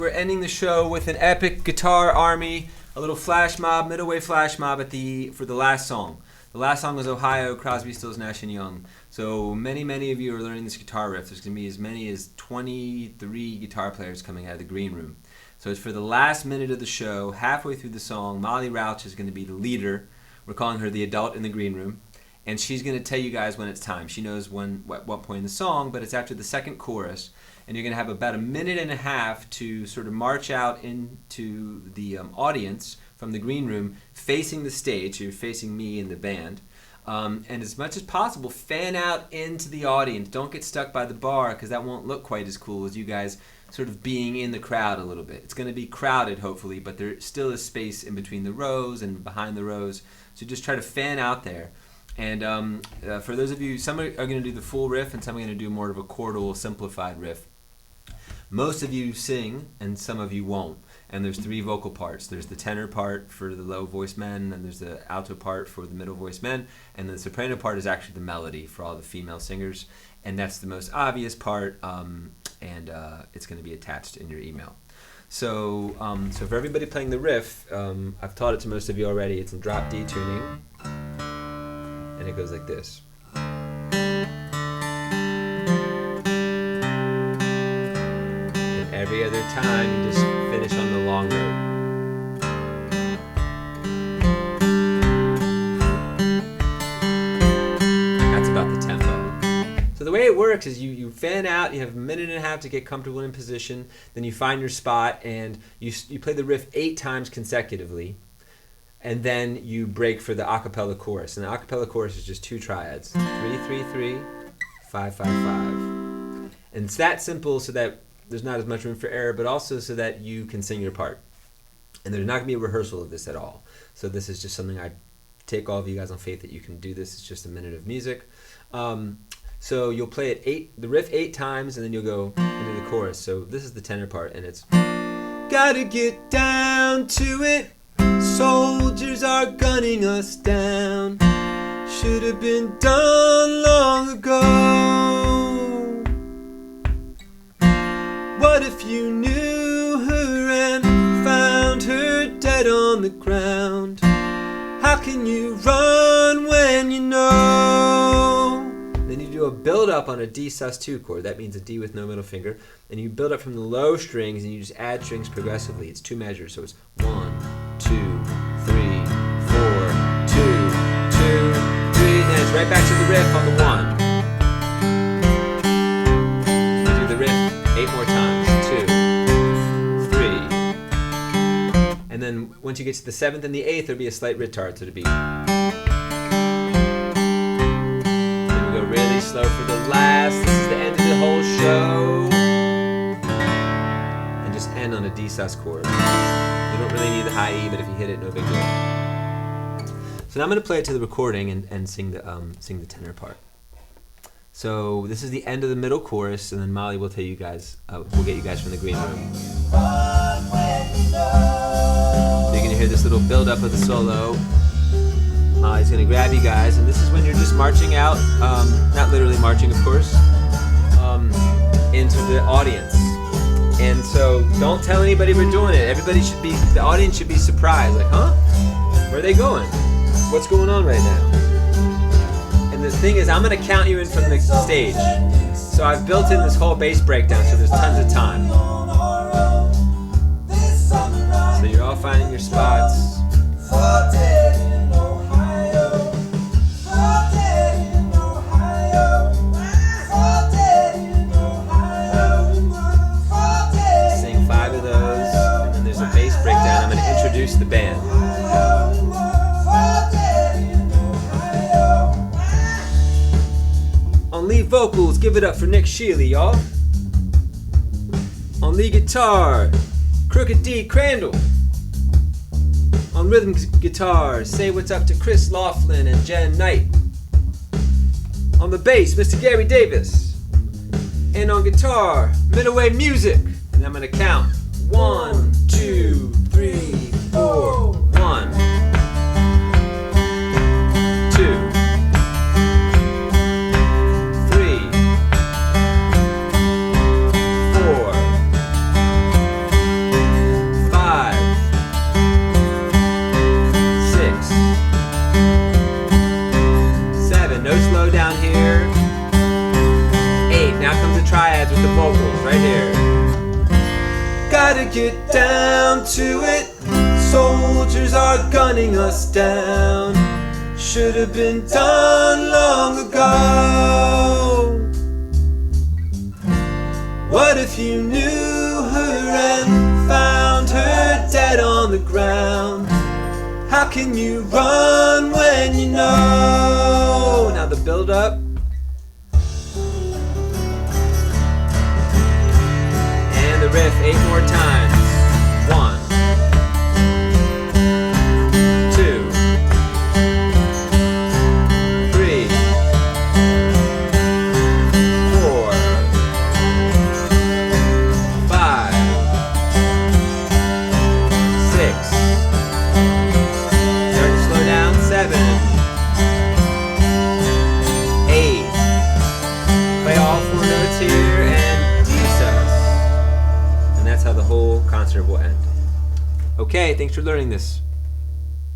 We're ending the show with an epic guitar army, a little flash mob, middle-way flash mob for the last song. The last song was Ohio, Crosby, Stills, Nash & Young. So many of you are learning this guitar riff. There's going to be as many as 23 guitar players coming out of the green room. So it's for the last minute of the show, halfway through the song. Molly Rauch is going to be the leader. We're calling her the adult in the green room. And she's going to tell you guys when it's time. She knows at what point in the song, but it's after the second chorus. And you're going to have about a minute and a half to sort of march out into the audience from the green room, facing the stage. So you're facing me and the band. And as much as possible, fan out into the audience. Don't get stuck by the bar, because that won't look quite as cool as you guys sort of being in the crowd a little bit. It's going to be crowded, hopefully, but there still is space in between the rows and behind the rows. So just try to fan out there. And for those of you, some are going to do the full riff, and some are going to do more of a chordal, simplified riff. Most of you sing, and some of you won't. And there's 3 vocal parts. There's the tenor part for the low voice men, and there's the alto part for the middle voice men, and the soprano part is actually the melody for all the female singers, and that's the most obvious part, and it's going to be attached in your email. So for everybody playing the riff, I've taught it to most of you already. It's in drop D tuning, and it goes like this. Every other time, you just finish on the long note. That's about the tempo. So the way it works is you fan out, you have a minute and a half to get comfortable in position, then you find your spot, and you play the riff 8 times consecutively, and then you break for the a cappella chorus. And the a cappella chorus is just 2 triads, 3-3-3, 5-5-5. And it's that simple so that there's not as much room for error, but also so that you can sing your part. And there's not going to be a rehearsal of this at all. So this is just something I take all of you guys on faith that you can do this. It's just a minute of music. So you'll play it the riff 8 times, and then you'll go into the chorus. So this is the tenor part, and it's gotta get down to it. Soldiers are gunning us down. Should have been done long ago. What if you knew her and found her dead on the ground? How can you run when you know? Then you do a build-up on a D sus2 chord. That means a D with no middle finger. And you build up from the low strings, and you just add strings progressively. It's 2 measures, so it's 1, 2, 3, 4, 2, 2, 3. Then it's right back to the riff on the 1. You do the riff 8 more times. 2, 3. And then once you get to the 7th and the 8th, there'll be a slight retard to the beat. Then we go really slow for the last. This is the end of the whole show. And just end on a D sus chord. You don't really need the high E, but if you hit it, no big deal. So now I'm going to play it to the recording and sing the tenor part. So this is the end of the middle chorus, and then Molly will tell you guys, we'll get you guys from the green room. So you're going to hear this little build-up of the solo. Molly's going to grab you guys, and this is when you're just marching out, not literally marching, of course, into the audience. And so don't tell anybody we're doing it. The audience should be surprised, like, huh? Where are they going? What's going on right now? And the thing is, I'm going to count you in from the stage. So I've built in this whole bass breakdown, so there's tons of time. So you're all finding your spots. Sing 5 of those, and then there's a bass breakdown. I'm going to introduce the band. On lead vocals, give it up for Nick Shealy, y'all. On lead guitar, Crooked D Crandall. On rhythm guitar, say what's up to Chris Laughlin and Jen Knight. On the bass, Mr. Gary Davis. And on guitar, Middleway Music. And I'm gonna count 1, 2, 3, 4. 1, 2. 3, 4, get down to it, soldiers are gunning us down. Should have been done long ago. What if you knew her and found her dead on the ground? How can you run when you know? Now the build up. And the riff 8 more times. 1, 2, 3, 4, 5, 6. Start to slow down. 7, 8. Play all 4 notes here and D sus. And that's how the whole concert will end. Okay, thanks for learning this.